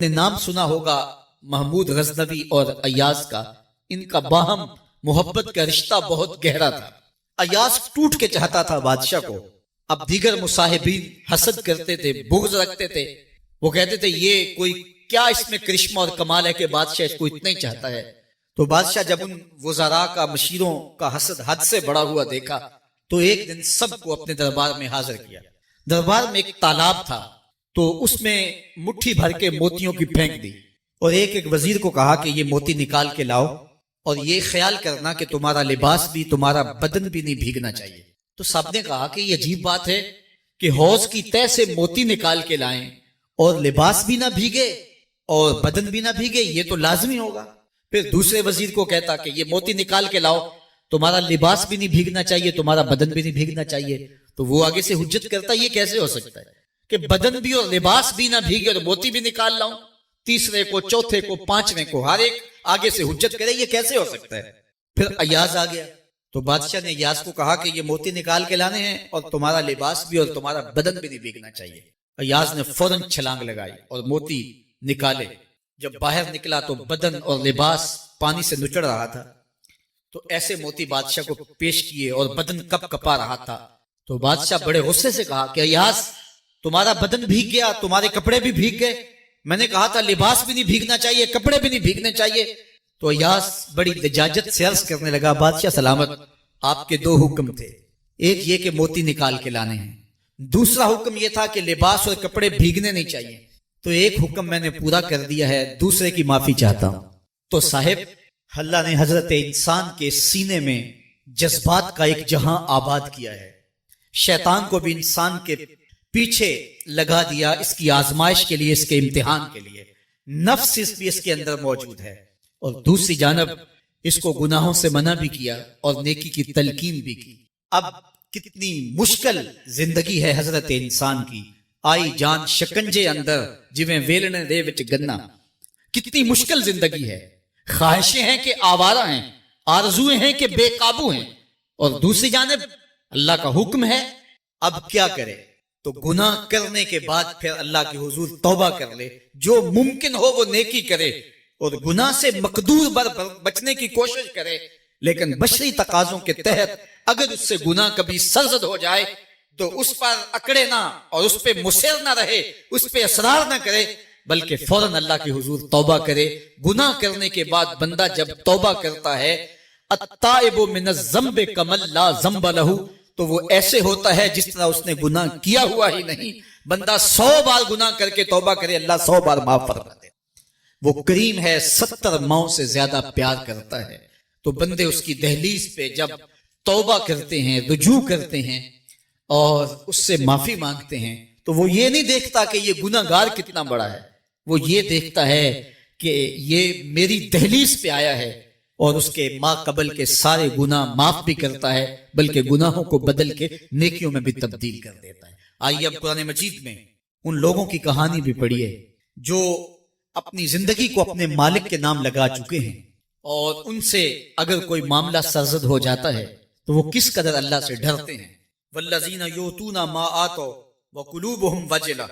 نے نام سنا ہوگا محمود غزنوی اور ایاز کا. ان کا باہم محبت کا رشتہ بہت گہرا تھا. ایاز ٹوٹ کے چاہتا تھا بادشاہ کو. اب دیگر مصاحبین حسد کرتے تھے، بغض رکھتے تھے. وہ کہتے تھے یہ کوئی کیا اس میں کرشمہ اور کمال ہے کہ بادشاہ اس کو اتنا ہی چاہتا ہے. تو بادشاہ جب ان وزراء کا، مشیروں کا حسد حد سے بڑا ہوا دیکھا تو ایک دن سب کو اپنے دربار میں حاضر کیا. دربار میں ایک تالاب تھا تو اس میں مٹھی بھر کے موتیوں کی پھینک دی اور ایک وزیر کو کہا کہ یہ موتی نکال کے لاؤ اور یہ خیال کرنا کہ تمہارا لباس بھی، تمہارا بدن بھی نہیں بھیگنا چاہیے. تو سب نے کہا کہ یہ عجیب بات ہے کہ حوض کی تہ سے موتی نکال کے لائیں اور لباس بھی نہ بھیگے اور بدن بھی نہ بھیگے، یہ تو لازمی ہوگا. پھر دوسرے وزیر کو کہتا کہ یہ موتی نکال کے لاؤ، تمہارا لباس بھی نہیں بھیگنا چاہیے، تمہارا بدن بھی نہیں بھیگنا چاہیے. تو وہ آگے سے حجت کرتا یہ کیسے ہو سکتا ہے کہ بدن بھی اور لباس بھی نہ بھیگے اور موتی بھی نکال لاؤں. تیسرے کو، چوتھے کو، پانچویں کو، ہر ایک آگے سے حجت کرے یہ کیسے ہو سکتا ہے. پھر ایاز آ گیا تو بادشاہ نے ایاز کو کہا کہ یہ موتی نکال کے لانے ہیں اور تمہارا لباس بھی اور تمہارا بدن بھی نہیں بھیگنا چاہیے. ایاز نے فوراً چھلانگ لگائی اور موتی نکالے. جب باہر نکلا تو بدن اور لباس پانی سے نچڑ رہا تھا. تو ایسے موتی بادشاہ کو پیش کیے اور بدن کپ کپا رہا تھا. تو بادشاہ بڑے غصے سے کہا کہ ایاز تمہارا بدن بھیگ گیا، تمہارے کپڑے بھی بھیگ گئے. میں نے کہا تھا لباس بھی نہیں بھیگنا چاہیے، کپڑے بھی نہیں بھیگنے چاہیے. تو ایاز بڑی لجاجت سے عرض کرنے لگا بادشاہ سلامت، آپ کے دو حکم تھے. ایک یہ کہ موتی نکال کے لانے ہیں، دوسرا حکم یہ تھا کہ لباس اور کپڑے بھیگنے نہیں چاہیے. تو ایک حکم میں نے پورا کر دیا ہے، دوسرے کی معافی چاہتا ہوں. تو صاحب اللہ نے حضرت انسان کے سینے میں جذبات کا ایک جہاں آباد کیا ہے. شیطان کو بھی انسان کے پیچھے لگا دیا اس کی آزمائش کے لیے، اس کے امتحان کے لیے. نفس بھی اس کے اندر موجود ہے اور دوسری جانب اس کو گناہوں سے منع بھی کیا اور نیکی کی تلقین بھی کی. اب کتنی مشکل زندگی ہے حضرت انسان کی. آئی جان شکنجے اندر جویں ویلنے دے وچ گنا. کتنی مشکل زندگی ہے. خواہشیں ہیں کہ آوارہ ہیں، آرزویں ہیں کہ بے قابو ہیں، اور دوسری جانب اللہ کا حکم ہے. اب کیا کرے؟ تو گناہ کرنے کے بعد پھر اللہ کے حضور توبہ کر لے، جو ممکن ہو وہ نیکی کرے اور گناہ سے مقدور بچنے کی کوشش کرے. لیکن بشری تقاضوں کے تحت اگر اس سے گناہ کبھی سرزد ہو جائے تو اس پر اکڑے نہ اور اس پہ مصر نہ رہے، اس پہ اصرار نہ کرے، بلکہ فوراً اللہ کے حضور توبہ کرے. گناہ کرنے کے بعد بندہ جب توبہ کرتا ہے التائب من الذنب کمن لا ذنب لہ، تو وہ ایسے ہوتا ہے جس طرح اس نے گناہ کیا ہوا ہی نہیں. بندہ 100 بار گناہ کر کے توبہ کرے، اللہ 100 بار معاف فرما دے. وہ کریم ہے، 70 ماؤں سے زیادہ پیار کرتا ہے. تو بندے اس کی دہلیز پہ جب توبہ کرتے ہیں، رجوع کرتے ہیں اور اس سے معافی مانگتے ہیں تو وہ یہ نہیں دیکھتا کہ یہ گناہ گار کتنا بڑا ہے، وہ یہ دیکھتا ہے کہ یہ میری دہلیز پہ آیا ہے اور اس کے ما قبل کے سارے گناہ معاف بھی کرتا ہے، بلکہ گناہوں کو بدل کے نیکیوں میں بھی تبدیل کر دیتا ہے. آئیے اب قرآن مجید میں ان لوگوں کی کہانی بھی پڑھیے جو اپنی زندگی کو اپنے مالک کے نام لگا چکے ہیں اور ان سے اگر کوئی معاملہ سرزد ہو جاتا ہے تو وہ کس قدر اللہ سے ڈرتے ہیں. والذین یؤتون ما آتوا وقلوبهم وجلہ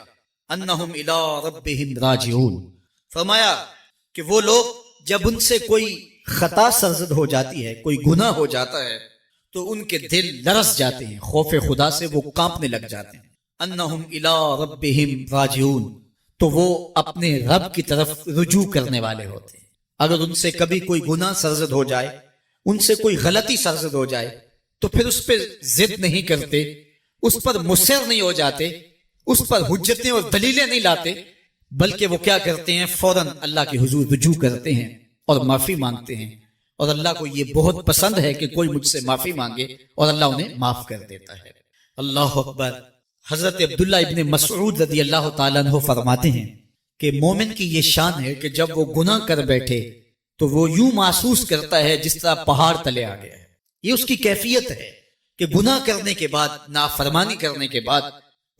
انہم الی ربہم راجعون. فرمایا کہ وہ لوگ جب ان سے کوئی خطا سرزد ہو جاتی ہے، کوئی گناہ ہو جاتا ہے تو ان کے دل لرز جاتے ہیں، خوف خدا سے وہ کانپنے لگ جاتے ہیں. انہم الی ربہم راجعون، تو وہ اپنے رب کی طرف رجوع کرنے والے ہوتے ہیں. اگر ان سے کبھی کوئی گناہ سرزد ہو جائے، ان سے کوئی غلطی سرزد ہو جائے تو پھر اس پہ ضد نہیں کرتے، اس پر مصر نہیں ہو جاتے، اس پر حجتیں اور دلیلیں نہیں لاتے، بلکہ وہ کیا کرتے ہیں، فوراً اللہ کے حضور رجوع کرتے ہیں اور معافی مانگتے ہیں. اور اللہ کو یہ بہت پسند ہے کہ کوئی مجھ سے معافی مانگے اور اللہ انہیں معاف کر دیتا ہے. اللہ اکبر. حضرت عبداللہ ابن مسعود رضی اللہ تعالیٰ عنہ فرماتے ہیں کہ مومن کی یہ شان ہے کہ جب وہ گناہ کر بیٹھے تو وہ یوں محسوس کرتا ہے جس طرح پہاڑ تلے آ گیا ہے. یہ اس کی کیفیت ہے کہ گناہ کرنے کے بعد، نافرمانی کرنے کے بعد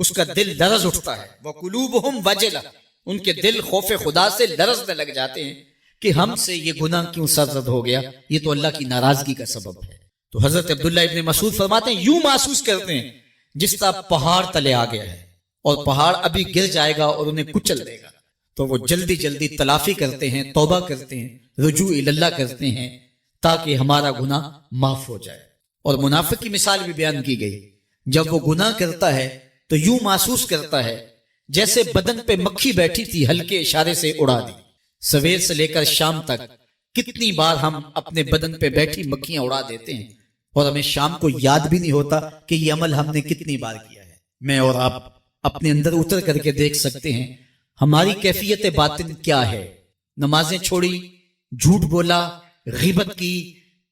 اس کا دل لرز اٹھتا ہے. وَقُلُوبُهُمْ وَجِلَةٌ، ان کے دل خوف خدا سے لرزنے لگ جاتے ہیں کہ ہم سے یہ گناہ کیوں سرزد ہو گیا، یہ تو اللہ کی ناراضگی کا سبب ہے. تو حضرت عبداللہ ابن مسعود فرماتے ہیں یوں محسوس کرتے ہیں جس طرح پہاڑ تلے آ گیا ہے اور پہاڑ ابھی گر جائے گا اور انہیں کچل دے گا. تو وہ جلدی جلدی تلافی کرتے ہیں، توبہ کرتے ہیں، رجوع اللہ کرتے ہیں تاکہ ہمارا گناہ معاف ہو جائے۔ اور منافق کی مثال بھی بیان کی گئی، جب وہ گناہ کرتا ہے تو یوں محسوس کرتا ہے جیسے بدن پہ مکھی بیٹھی تھی، ہلکے اشارے سے اڑا دی۔ سویر سے لے کر شام تک کتنی بار ہم اپنے بدن پہ بیٹھی مکھیاں اڑا دیتے ہیں اور ہمیں شام کو یاد بھی نہیں ہوتا کہ یہ عمل ہم نے کتنی بار کیا ہے۔ میں اور آپ اپنے اندر اتر کر کے دیکھ سکتے ہیں ہماری کیفیت باطن کیا ہے۔ نمازیں چھوڑی، جھوٹ بولا، غیبت کی،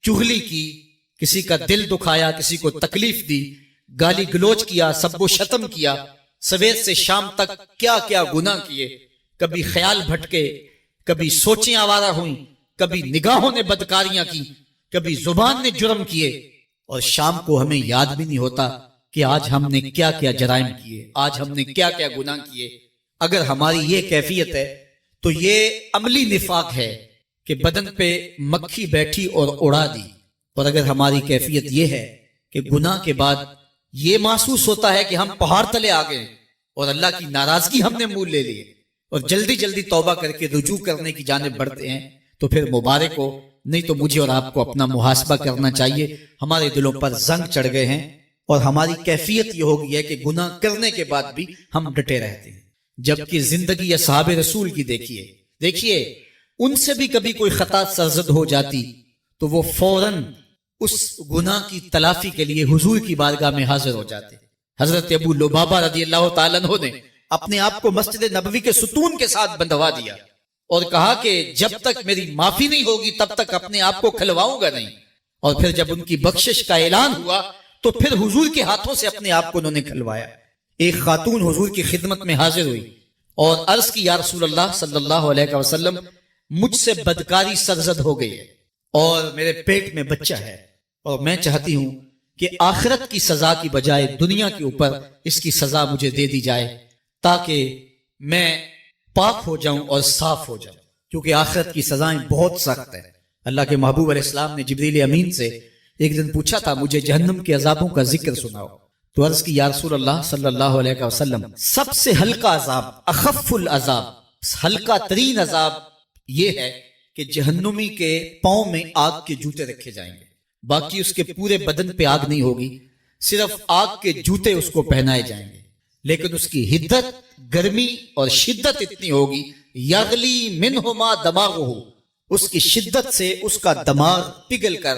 چغلی کی، کسی کا دل دکھایا، کسی کو تکلیف دی، گالی گلوچ کیا، سب و شتم کیا، سویر سے شام تک کیا کیا گناہ کیے، کبھی خیال بھٹکے، کبھی سوچیں آوارہ ہوئیں، کبھی نگاہوں نے بدکاریاں کی، کبھی زبان نے جرم کیے، اور شام کو ہمیں یاد بھی نہیں ہوتا کہ آج ہم نے کیا کیا جرائم کیے، آج ہم نے کیا کیا گناہ کیے۔ اگر ہماری یہ کیفیت ہے تو یہ عملی نفاق ہے کہ بدن پہ مکھی بیٹھی اور اڑا دی۔ اور اگر ہماری کیفیت یہ ہے کہ گناہ کے بعد یہ محسوس ہوتا ہے کہ ہم پہاڑ تلے آ گئے اور اللہ کی ناراضگی ہم نے مول لے لی اور جلدی جلدی توبہ کر کے رجوع کرنے کی جانب بڑھتے ہیں، تو پھر مبارک ہو، نہیں تو مجھے اور آپ کو اپنا محاسبہ کرنا چاہیے۔ ہمارے دلوں پر زنگ چڑھ گئے ہیں اور ہماری کیفیت یہ ہو گئی ہے کہ گناہ کرنے کے بعد بھی ہم ڈٹے رہتے ہیں، جبکہ زندگی اصحاب رسول کی دیکھیے ان سے بھی کبھی کوئی خطا سرزد ہو جاتی تو وہ فوراً اس گناہ کی تلافی کے لیے حضور کی بارگاہ میں حاضر ہو جاتے۔ حضرت ابو لبابہ رضی اللہ تعالیٰ عنہ نے اپنے آپ کو مسجد نبوی کے ستون کے ساتھ بندھوا دیا اور کہا کہ جب تک میری معافی نہیں ہوگی تب تک اپنے آپ کو کھلواؤں گا نہیں۔ اور پھر جب ان کی بخشش کا اعلان ہوا تو پھر حضور کے ہاتھوں سے اپنے آپ کو انہوں نے کھلوایا۔ ایک خاتون حضور کی خدمت میں حاضر ہوئی اور عرض کی، یا رسول اللہ صلی اللہ علیہ وسلم، مجھ سے بدکاری سرزد ہو گئی ہے اور میرے پیٹ میں بچہ ہے، اور میں چاہتی ہوں کہ آخرت کی سزا کی بجائے دنیا کے اوپر اس کی سزا مجھے دے دی جائے تاکہ میں پاک ہو جاؤں اور صاف ہو جاؤں، کیونکہ آخرت کی سزائیں بہت سخت ہیں۔ اللہ کے محبوب علیہ السلام نے جبریل امین سے ایک دن پوچھا تھا، مجھے جہنم کے عذابوں کا ذکر سناؤ، تو عرض کی، یا رسول اللہ صلی اللہ علیہ وسلم، سب سے ہلکا عذاب، اخف العذاب، ہلکا ترین عذاب یہ ہے کہ جہنمی کے پاؤں میں آگ کے جوتے رکھے جائیں گے، باقی اس کے پورے بدن پہ آگ نہیں ہوگی، صرف آگ کے جوتے اس کو پہنائے جائیں گے، لیکن اس کی حدت، گرمی اور شدت اتنی ہوگی، یغلی منہما دماغہ، اس کی شدت سے اس کا دماغ پگھل کر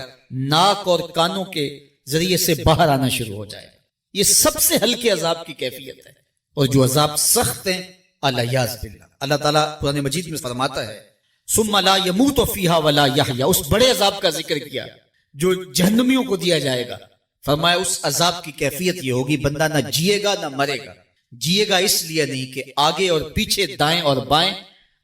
ناک اور کانوں کے ذریعے سے باہر آنا شروع ہو جائے۔ یہ سب سے ہلکے عذاب کی کیفیت ہے، اور جو عذاب سخت ہیں، الیاذ باللہ، اللہ تعالیٰ قرآن مجید میں فرماتا ہے، ثم لا يموت فیہا ولا یحیا، اس بڑے عذاب کا ذکر کیا جو جہنمیوں کو دیا جائے گا۔ فرمایا اس عذاب کی کیفیت یہ ہوگی، بندہ نہ جیے گا نہ مرے گا۔ جیے گا اس لیے نہیں کہ آگے اور پیچھے، دائیں اور بائیں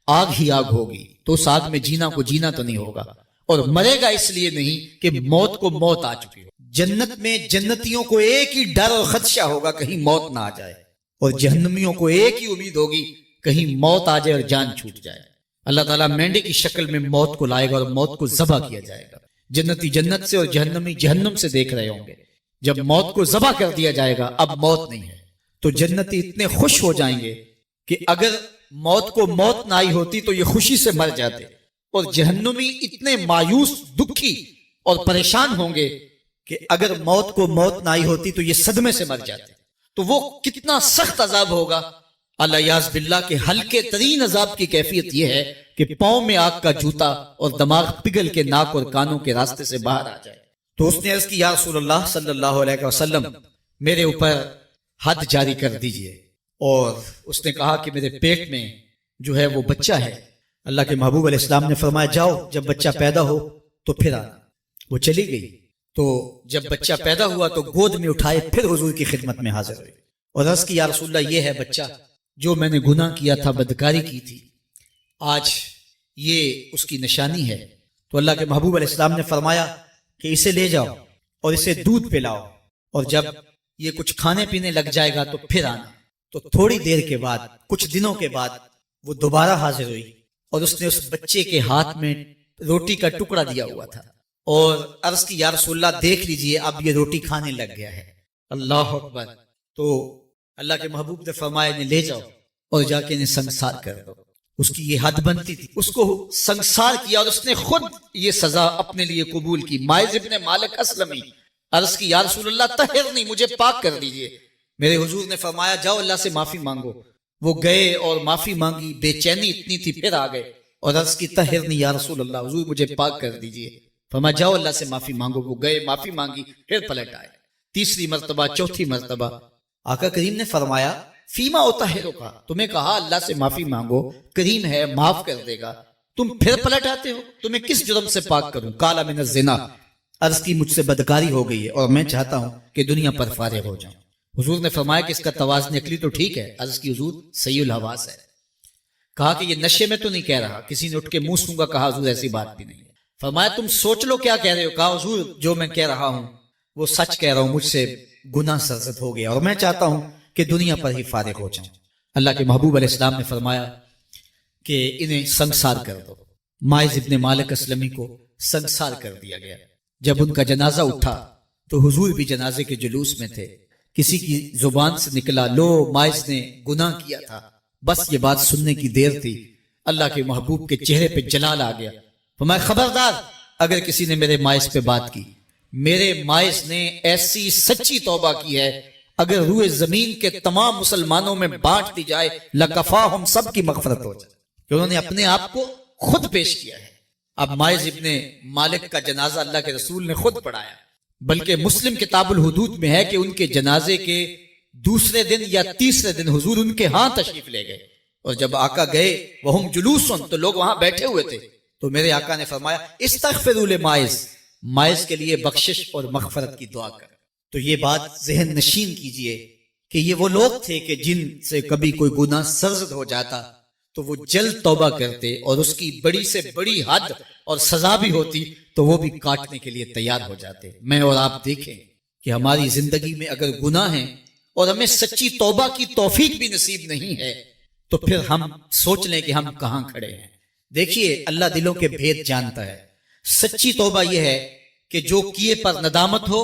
آگ ہی آگ ہوگی، تو اس آگ میں جینا کو جینا تو نہیں ہوگا، اور مرے گا اس لیے نہیں کہ موت کو موت آ چکی ہو۔ جنت میں جنتیوں کو ایک ہی ڈر اور خدشہ ہوگا کہیں موت نہ آ جائے، اور جہنمیوں کو ایک ہی امید ہوگی کہیں موت آ جائے اور جان چھوٹ جائے۔ اللہ تعالیٰ مینڈے کی شکل میں موت کو لائے گا اور موت کو ذبح کیا جائے گا۔ جنتی جنت سے اور جہنمی جہنم سے دیکھ رہے ہوں گے۔ جب موت کو ذبح کر دیا جائے گا، اب موت نہیں ہے، تو جنتی اتنے خوش ہو جائیں گے کہ اگر موت کو موت نہ آئی ہوتی تو یہ خوشی سے مر جاتے، اور جہنمی اتنے مایوس، دکھی اور پریشان ہوں گے کہ اگر موت کو موت نہ آئی ہوتی تو یہ صدمے سے مر جاتے۔ تو وہ کتنا سخت عذاب ہوگا، الیاذ باللہ، کے ہلکے ترین عذاب کی کیفیت یہ ہے کہ پاؤں میں آگ کا جوتا اور دماغ پگھل کے ناک اور کانوں کے راستے سے باہر آ جائے۔ تو اس نے عرض کی، یا رسول اللہ صلی اللہ علیہ وسلم، میرے اوپر حد جاری کر دیجئے۔ اور اس نے کہا کہ میرے پیٹ میں جو ہے وہ بچہ ہے۔ اللہ کے محبوب علیہ السلام نے فرمایا، جاؤ جب بچہ پیدا ہو تو پھر آنا۔ وہ چلی گئی، تو جب بچہ پیدا ہوا تو گود میں اٹھائے پھر حضور کی خدمت میں حاضر ہوئی اور عرض کی، یا رسول اللہ، یہ ہے بچہ جو میں نے گناہ کیا تھا، بدکاری کی تھی، آج یہ اس کی نشانی ہے۔ تو اللہ کے محبوب علیہ السلام نے فرمایا کہ اسے لے جاؤ اور اسے دودھ پلاؤ، اور جب یہ کچھ کھانے پینے لگ جائے گا تو پھر آنا۔ تو تھوڑی دیر کے بعد، کچھ دنوں کے بعد، وہ دوبارہ حاضر ہوئی اور اس نے اس بچے کے ہاتھ میں روٹی کا ٹکڑا دیا ہوا تھا اور عرض کی، یا رسول اللہ، دیکھ لیجئے اب یہ روٹی کھانے لگ گیا ہے۔ اللہ اکبر۔ تو اللہ کے محبوب نے فرمایا، انہیں لے جاؤ اور جا کے انہیں سنگسار کر دو۔ اس کی یہ حد بنتی تھی، اس کو سنگسار کیا اور اس نے خود یہ سزا اپنے لیے قبول کی۔ ماعز ابن مالک اسلمی عرض کی یا رسول اللہ طہرنی، مجھے پاک کر دیجئے۔ میرے حضور نے فرمایا جاؤ اللہ سے معافی مانگو۔ وہ گئے اور معافی مانگی، بے چینی اتنی تھی، پھر آ گئے اور عرض کی طہرنی یا رسول اللہ، حضور مجھے پاک کر دیجئے۔ فرمایا جاؤ اللہ سے معافی مانگو۔ وہ گئے، معافی مانگی، پھر پلٹ آئے، تیسری مرتبہ، چوتھی مرتبہ۔ آقا کریم نے فرمایا فیما اطہرک، تمہیں کہا اللہ سے معافی مانگو، کریم ہے معاف کر دے گا، تم پھر پلٹ آتے ہو، تمہیں کس جرم سے پاک کروں؟ قال من الزنا، عرض کی مجھ سے بدکاری ہو گئی ہے اور میں چاہتا ہوں کہ دنیا پر فارغ ہو جاؤں۔ حضور نے فرمایا کہ اس کا توازن عقلی تو ٹھیک ہے، عرض کی حضور صحیح الحواس ہے۔ کہا کہ یہ نشے میں تو نہیں کہہ رہا، کسی نے اٹھ کے منہ سونگا، کہا حضور ایسی بات بھی نہیں ہے۔ فرمایا تم سوچ لو کیا کہہ رہے ہو؟ کہا حضور جو میں کہہ رہا ہوں وہ سچ کہہ رہا ہوں، مجھ سے گناہ سرزد ہو گیا اور میں چاہتا ہوں کہ دنیا پر ہی فارغ ہو جاؤں۔ اللہ کے محبوب علیہ السلام نے فرمایا کہ انہیں سنگسار کر دو۔ ماعز ابن مالک اسلمی کو سنگسار کر دیا گیا۔ جب ان کا جنازہ اٹھا تو حضور بھی جنازے کے جلوس میں تھے۔ کسی کی زبان سے نکلا لو ماعز نے گناہ کیا تھا، بس یہ بات سننے کی دیر تھی، اللہ کے محبوب کے چہرے پہ جلال آ گیا۔ فرمایا خبردار اگر کسی نے میرے ماعز پہ بات کی، میرے ماعز نے ایسی سچی توبہ کی ہے اگر روئے زمین کے تمام مسلمانوں میں بانٹ دی جائے لکفاہم، سب کی مغفرت ہو جائے، کہ انہوں نے اپنے آپ کو خود پیش کیا ہے۔ اب ماعز ابن مالک کا جنازہ اللہ کے رسول نے خود پڑھایا، بلکہ مسلم کتاب الحدود میں ہے کہ ان کے جنازے کے دوسرے دن یا تیسرے دن حضور ان کے ہاں تشریف لے گئے، اور جب آقا گئے وہم جلوسن، تو لوگ وہاں بیٹھے ہوئے تھے، تو میرے آقا نے فرمایا استغفروا لماعز، ماعز کے لیے بخشش اور مغفرت کی دعا کر۔ تو یہ بات ذہن نشین کیجئے کہ یہ وہ لوگ تھے کہ جن سے کبھی کوئی گناہ سرزد ہو جاتا تو وہ جلد توبہ کرتے، اور اس کی بڑی سے بڑی حد اور سزا بھی ہوتی تو وہ بھی کاٹنے کے لیے تیار ہو جاتے۔ میں اور آپ دیکھیں کہ ہماری زندگی میں اگر گناہ ہیں اور ہمیں سچی توبہ کی توفیق بھی نصیب نہیں ہے تو پھر ہم سوچ لیں کہ ہم کہاں کھڑے ہیں۔ دیکھیے اللہ دلوں کے بھید جانتا ہے۔ سچی توبہ یہ ہے کہ جو کیے پر ندامت ہو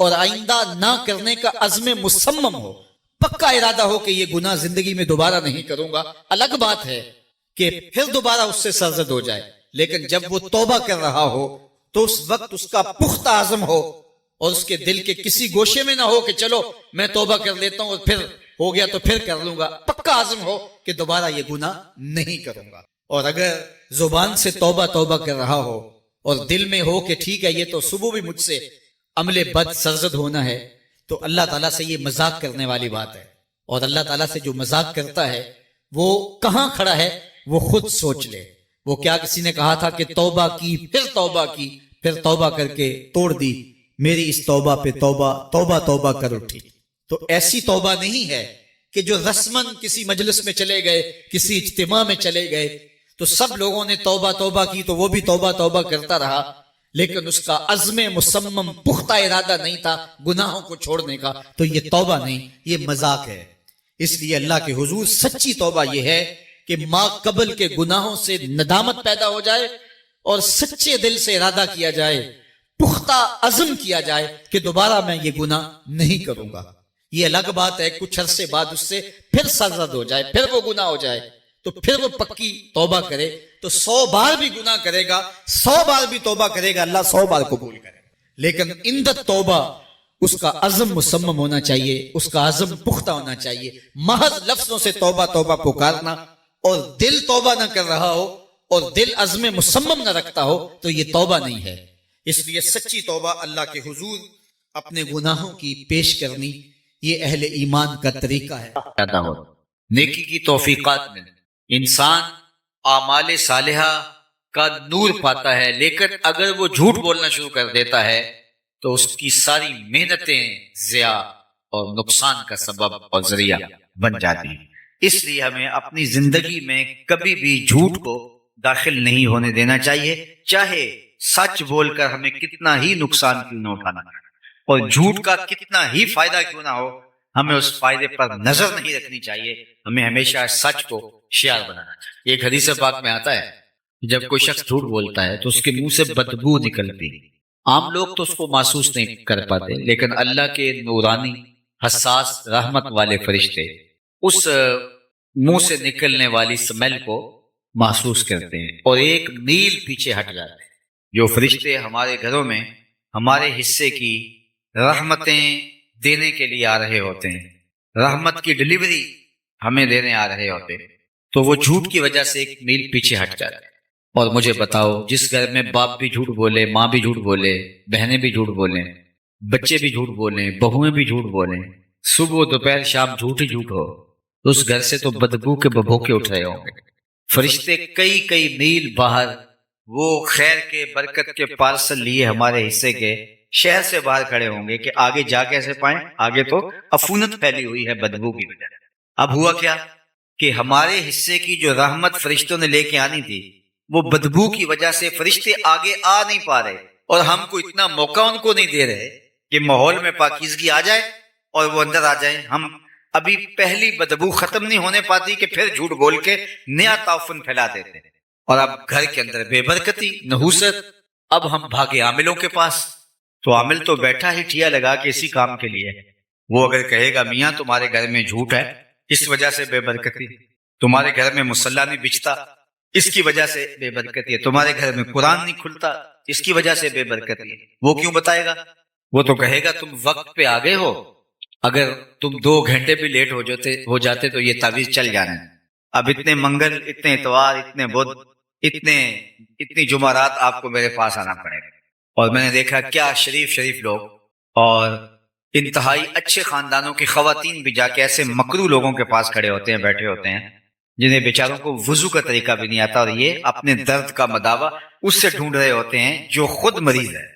اور آئندہ نہ کرنے کا عزم مصمم ہو، پکا ارادہ ہو کہ یہ گناہ زندگی میں دوبارہ نہیں کروں گا۔ الگ بات ہے کہ پھر دوبارہ اس سے سرزد ہو جائے، لیکن جب وہ توبہ کر رہا ہو تو اس وقت اس کا پختہ عزم ہو اور اس کے دل کے کسی گوشے میں نہ ہو کہ چلو میں توبہ کر لیتا ہوں اور پھر ہو گیا تو پھر کر لوں گا۔ پکا عزم ہو کہ دوبارہ یہ گناہ نہیں کروں گا۔ اور اگر زبان سے توبہ توبہ کر رہا ہو اور دل میں ہو کہ ٹھیک ہے یہ تو صبح بھی مجھ سے عمل بد سرزد ہونا ہے، تو اللہ تعالیٰ سے یہ مذاق کرنے والی بات ہے، اور اللہ تعالیٰ سے جو مذاق کرتا ہے وہ کہاں کھڑا ہے وہ خود سوچ لے۔ وہ کیا کسی نے کہا تھا کہ توبہ کی پھر توبہ کی پھر توبہ کر کے توڑ دی، میری اس توبہ پہ توبہ توبہ توبہ کر اٹھی۔ تو ایسی توبہ نہیں ہے کہ جو رسماً کسی مجلس میں چلے گئے، کسی اجتماع میں چلے گئے تو سب لوگوں نے توبہ توبہ کی تو وہ بھی توبہ توبہ کرتا رہا، لیکن اس کا عزم مصمم پختہ ارادہ نہیں تھا گناہوں کو چھوڑنے کا، تو یہ توبہ نہیں، یہ مذاق ہے۔ اس لیے اللہ کے حضور سچی توبہ یہ ہے کہ ما قبل کے گناہوں سے ندامت پیدا ہو جائے اور سچے دل سے ارادہ کیا جائے، پختہ عزم کیا جائے کہ دوبارہ میں یہ گناہ نہیں کروں گا۔ یہ الگ بات ہے کچھ عرصے بعد اس سے پھر سرزد ہو جائے، پھر وہ گناہ ہو جائے تو پھر وہ پکی توبہ کرے، تو 100 بار بھی گناہ کرے گا، 100 بار بھی توبہ کرے گا، اللہ 100 بار قبول کرے گا۔ لیکن اندت توبہ اس کا عزم مصمم ہونا چاہیے، اس کا عزم پختہ ہونا چاہیے۔ محض لفظوں سے توبہ توبہ پکارنا اور دل توبہ نہ کر رہا ہو اور دل عزم مصمم نہ رکھتا ہو تو یہ توبہ نہیں ہے۔ اس لیے سچی توبہ اللہ کے حضور اپنے گناہوں کی پیش کرنی، یہ اہل ایمان کا طریقہ ہے۔ نیکی کی توفیقات میں انسان اعمال صالحہ کا نور پاتا ہے، لیکن اگر وہ جھوٹ بولنا شروع کر دیتا ہے تو اس کی ساری محنتیں ضیاع اور نقصان کا سبب اور ذریعہ بن جاتی ہیں۔ اس لیے ہمیں اپنی زندگی میں کبھی بھی جھوٹ کو داخل نہیں ہونے دینا چاہیے، چاہے سچ بول کر ہمیں کتنا ہی نقصان کیوں نہ اٹھانا اور جھوٹ کا کتنا ہی فائدہ کیوں نہ ہو، ہمیں اس فائدے پر نظر نہیں رکھنی چاہیے، ہمیں ہمیشہ سچ کو شعار بنانا چاہیے۔ ایک حدیث پاک میں آتا ہے جب کوئی شخص جھوٹ بولتا ہے تو اس کے منہ سے بدبو نکلتی، عام لوگ تو اس کو محسوس نہیں کر پاتے، لیکن اللہ کے نورانی حساس رحمت والے فرشتے اس منہ سے نکلنے والی سمیل کو محسوس کرتے ہیں اور ایک میل پیچھے ہٹ جاتے ہیں۔ جو فرشتے ہمارے گھروں میں ہمارے حصے کی رحمتیں دینے کے لیے آ رہے ہوتے ہیں، رحمت کی ڈلیوری ہمیں دینے آ رہے ہوتے ہیں، تو وہ جھوٹ کی وجہ سے ایک میل پیچھے ہٹ جاتے ہیں۔ اور مجھے بتاؤ، جس گھر میں باپ بھی جھوٹ بولے، ماں بھی جھوٹ بولے، بہنیں بھی جھوٹ بولیں، بچے بھی جھوٹ بولیں، بہویں بھی جھوٹ بولیں، صبح دوپہر شام جھوٹ ہی جھوٹ ہو، اس گھر سے تو بدبو کے ببھوکے اٹھ رہے ہوں گے۔ فرشتے کئی کئی میل باہر وہ خیر کے برکت کے پارسل لیے ہمارے حصے کے شہر سے باہر کھڑے ہوں گے کہ آگے جا کیسے پائیں، آگے تو عفونت پھیلی ہوئی ہے بدبو کی وجہ۔ اب ہوا کیا کہ ہمارے حصے کی جو رحمت فرشتوں نے لے کے آنی تھی، وہ بدبو کی وجہ سے فرشتے آگے آ نہیں پا رہے، اور ہم کو اتنا موقع ان کو نہیں دے رہے کہ ماحول میں پاکیزگی آ جائے اور وہ اندر آ جائیں۔ ہم ابھی پہلی بدبو ختم نہیں ہونے پاتی کہ پھر جھوٹ بول کے نیا تعفن پھیلا دیتے ہیں، اور اب گھر کے اندر بے برکتی، نحوست۔ اب ہم بھاگے عاملوں کے پاس، تو عامل تو بیٹھا ہی ٹھیا لگا کہ اسی کام کے لیے، وہ اگر کہے گا میاں تمہارے گھر میں جھوٹ ہے اس وجہ سے بے برکتی، تمہارے گھر میں مصلی نہیں بچتا اس کی وجہ سے بے برکتی ہے، تمہارے گھر میں قرآن نہیں کھلتا اس کی وجہ سے بے برکتی ہے، وہ کیوں بتائے گا؟ وہ تو کہے گا تم وقت پہ آگے ہو، اگر تم 2 گھنٹے بھی لیٹ ہو جاتے تو یہ تعویذ چل جانا ہے۔ اب اتنے منگل، اتنے اتوار، اتنے بدھ، اتنی جمعرات آپ کو میرے پاس آنا پڑے گا۔ اور میں نے دیکھا کیا شریف لوگ اور انتہائی اچھے خاندانوں کی خواتین بھی جا کے ایسے مکرو لوگوں کے پاس کھڑے ہوتے ہیں، بیٹھے ہوتے ہیں، جنہیں بیچاروں کو وضو کا طریقہ بھی نہیں آتا، اور یہ اپنے درد کا مداوا اس سے ڈھونڈ رہے ہوتے ہیں جو خود مریض ہے،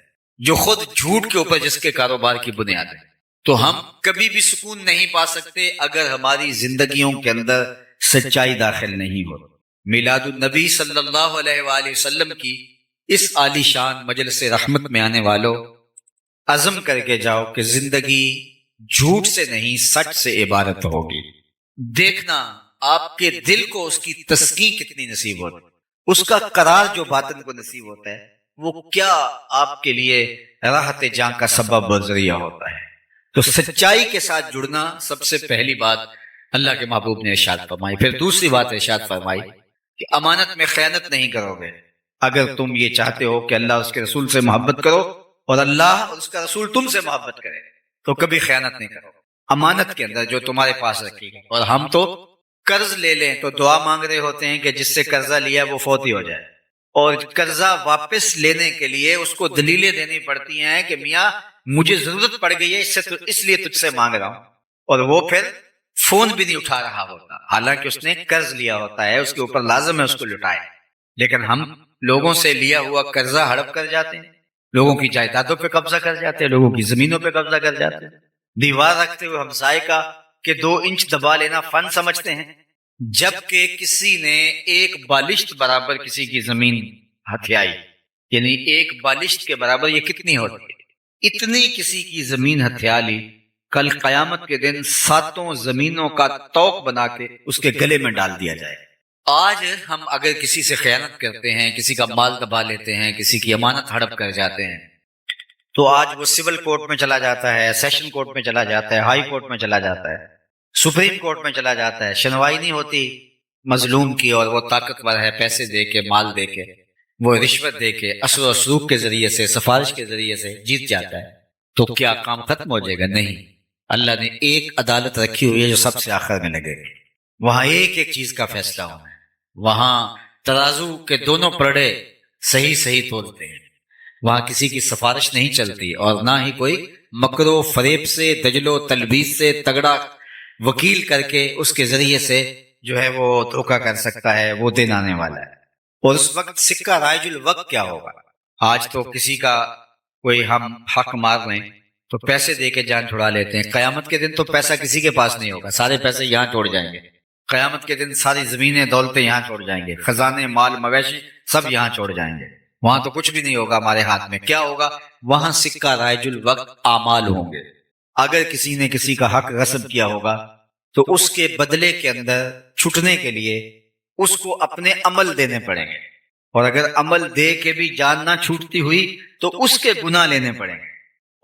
جو خود جھوٹ کے اوپر جس کے کاروبار کی بنیاد ہے۔ تو ہم کبھی بھی سکون نہیں پا سکتے اگر ہماری زندگیوں کے اندر سچائی داخل نہیں ہو۔ میلاد النبی صلی اللہ علیہ وآلہ وسلم کی اس عالی شان مجلس رحمت میں آنے والوں، عزم کر کے جاؤ کہ زندگی جھوٹ سے نہیں سچ سے عبارت ہوگی۔ دیکھنا آپ کے دل کو اس کی تسکین کتنی نصیب ہوتی، اس کا قرار جو باطن کو نصیب ہوتا ہے، وہ کیا آپ کے لیے راحت جان کا سبب و ذریعہ ہوتا ہے۔ تو سچائی کے ساتھ جڑنا سب سے پہلی بات اللہ کے محبوب نے ارشاد فرمائی۔ پھر دوسری بات ارشاد فرمائی کہ امانت میں خیانت نہیں کرو گے۔ اگر تم یہ چاہتے ہو کہ اللہ اس کے رسول سے محبت کرو اور اللہ اور اس کا رسول تم سے محبت کرے، تو کبھی خیانت نہیں کرو امانت کے اندر جو تمہارے پاس رکھی گئی۔ اور ہم تو قرض لے لیں تو دعا مانگ رہے ہوتے ہیں کہ جس سے قرضہ لیا وہ فوت ہی ہو جائے، اور قرضہ واپس لینے کے لیے اس کو دلیلیں دینی پڑتی ہیں کہ میاں مجھے ضرورت پڑ گئی ہے اس لیے تجھ سے مانگ رہا ہوں، اور وہ پھر فون بھی نہیں اٹھا رہا ہوتا، حالانکہ اس نے قرض لیا ہوتا ہے، اس کے اوپر لازم ہے اس کو لٹائے۔ لیکن ہم لوگوں سے لیا ہوا قرضہ ہڑپ کر جاتے ہیں، لوگوں کی جائیدادوں پہ قبضہ کر جاتے ہیں، لوگوں کی زمینوں پہ قبضہ کر جاتے ہیں، دیوار رکھتے ہوئے ہمسائے کا کہ 2 انچ دبا لینا فن سمجھتے ہیں، جبکہ کسی نے 1 بالشت برابر کسی کی زمین ہتھیائی، یعنی 1 بالشت کے برابر یہ کتنی ہوتی ہے، اتنی کسی کی زمین ہتھیا لی، کل قیامت کے دن 7 زمینوں کا توق بنا کے اس کے گلے میں ڈال دیا جائے۔ آج ہم اگر کسی سے خیانت کرتے ہیں، کسی کا مال دبا لیتے ہیں، کسی کی امانت ہڑپ کر جاتے ہیں، تو آج وہ سول کورٹ میں چلا جاتا ہے، سیشن کورٹ میں چلا جاتا ہے، ہائی کورٹ میں چلا جاتا ہے، سپریم کورٹ میں چلا جاتا ہے، سنوائی نہیں ہوتی مظلوم کی، اور وہ طاقتور ہے، پیسے دے کے، مال دے کے، وہ رشوت دے کے، اثر و سلوک کے ذریعے سے، سفارش کے ذریعے سے جیت جاتا ہے، تو کیا کام ختم ہو جائے گا؟ نہیں، اللہ نے ایک عدالت رکھی ہوئی ہے جو سب سے آخر میں لگے گی، وہاں ایک ایک چیز کا فیصلہ ہونا ہے، وہاں ترازو کے دونوں پلڑے صحیح تولتے ہیں، وہاں کسی کی سفارش نہیں چلتی، اور نہ ہی کوئی مکر و فریب سے، دجل و تلبیس سے تگڑا وکیل کر کے اس کے ذریعے سے جو ہے وہ دھوکہ کر سکتا ہے، وہ دن آنے والا ہے۔ اور اس وقت سکہ رائج الوقت کیا ہوگا؟ آج تو کسی کا کوئی ہم حق مار لیں تو پیسے دے کے جان چھڑا لیتے ہیں، قیامت کے دن تو پیسہ کسی کے پاس نہیں ہوگا، سارے پیسے یہاں چھوڑ جائیں گے، قیامت کے دن ساری زمینیں دولتیں یہاں چھوڑ جائیں گے، خزانے، مال، مویشی سب یہاں چھوڑ جائیں گے، وہاں تو کچھ بھی نہیں ہوگا ہمارے ہاتھ میں۔ کیا ہوگا؟ وہاں سکہ رائج الوقت اعمال ہوں گے۔ اگر کسی نے کسی کا حق غصب کیا ہوگا تو اس کے بدلے کے اندر چھٹنے کے لیے اس کو اپنے عمل دینے پڑیں گے، اور اگر عمل دے کے بھی جان نہ چھوٹتی ہوئی تو اس کے گناہ لینے پڑیں گے۔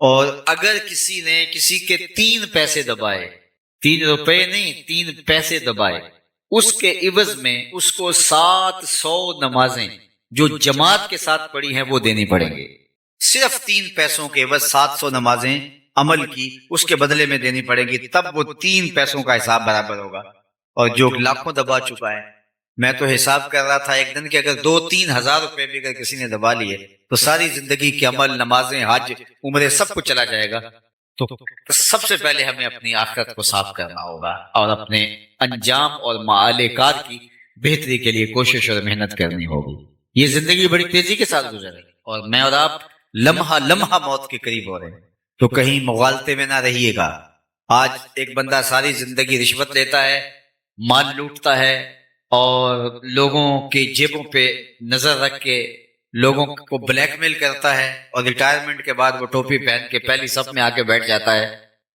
اور اگر کسی نے کسی کے 3 پیسے دبائے، 3 روپے نہیں، 3 پیسے دبائے، اس کے عوض میں اس کو 700 نمازیں جو جماعت کے ساتھ پڑھی ہیں وہ دینی پڑیں گے. صرف 3 پیسوں کے عوض 700 نمازیں عمل کی اس کے بدلے میں دینی پڑیں گی، تب وہ 3 پیسوں کا حساب برابر ہوگا. اور جو لاکھوں دبا چکا ہے، میں تو حساب کر رہا تھا ایک دن کہ اگر 2-3 ہزار روپے بھی اگر کسی نے دبا لیے تو ساری زندگی کے عمل، نمازیں، حج، عمرے سب کچھ چلا جائے گا. تو سب سے پہلے ہمیں اپنی آخرت کو صاف کرنا ہوگا اور اپنے انجام اور معال کار کی بہتری کے لیے کوشش اور محنت کرنی ہوگی. یہ زندگی بڑی تیزی کے ساتھ گزر رہی اور میں اور آپ لمحہ لمحہ موت کے قریب ہو رہے ہیں، تو کہیں مغالطے میں نہ رہیے گا. آج ایک بندہ ساری زندگی رشوت لیتا ہے، مال لوٹتا ہے اور لوگوں کے جیبوں پہ نظر رکھ کے لوگوں کو بلیک میل کرتا ہے، اور ریٹائرمنٹ کے بعد وہ ٹوپی پہن کے پہلی صف میں آ کے بیٹھ جاتا ہے.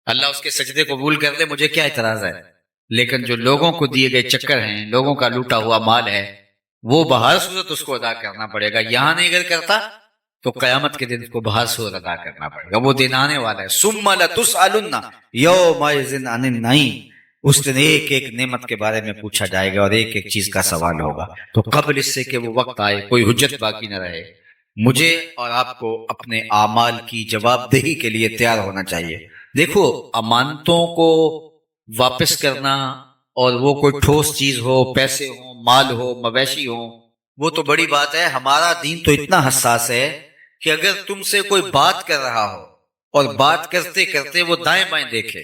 اللہ اس کے سجدے قبول کر دے، مجھے کیا اعتراض ہے. لیکن جو لوگوں کو دیے گئے چکر ہیں، لوگوں کا لوٹا ہوا مال ہے، وہ بہر صورت اس کو ادا کرنا پڑے گا. یہاں نہیں اگر کرتا تو قیامت کے دن اس کو بہر صورت ادا کرنا پڑے گا. وہ دن آنے والا ہے، ثم لتسألن یومئذ عن النعیم. اس دن ایک ایک نعمت کے بارے میں پوچھا جائے گا اور ایک ایک چیز کا سوال ہوگا. تو قبل اس سے کہ وہ وقت آئے کوئی حجت باقی نہ رہے، مجھے اور آپ کو اپنے اعمال کی جواب دہی کے لیے تیار ہونا چاہیے. دیکھو، امانتوں کو واپس کرنا اور وہ کوئی ٹھوس چیز ہو، پیسے ہوں، مال ہو، مویشی ہوں، وہ تو بڑی بات ہے. ہمارا دین تو اتنا حساس ہے کہ اگر تم سے کوئی بات کر رہا ہو اور بات کرتے کرتے وہ دائیں بائیں دیکھے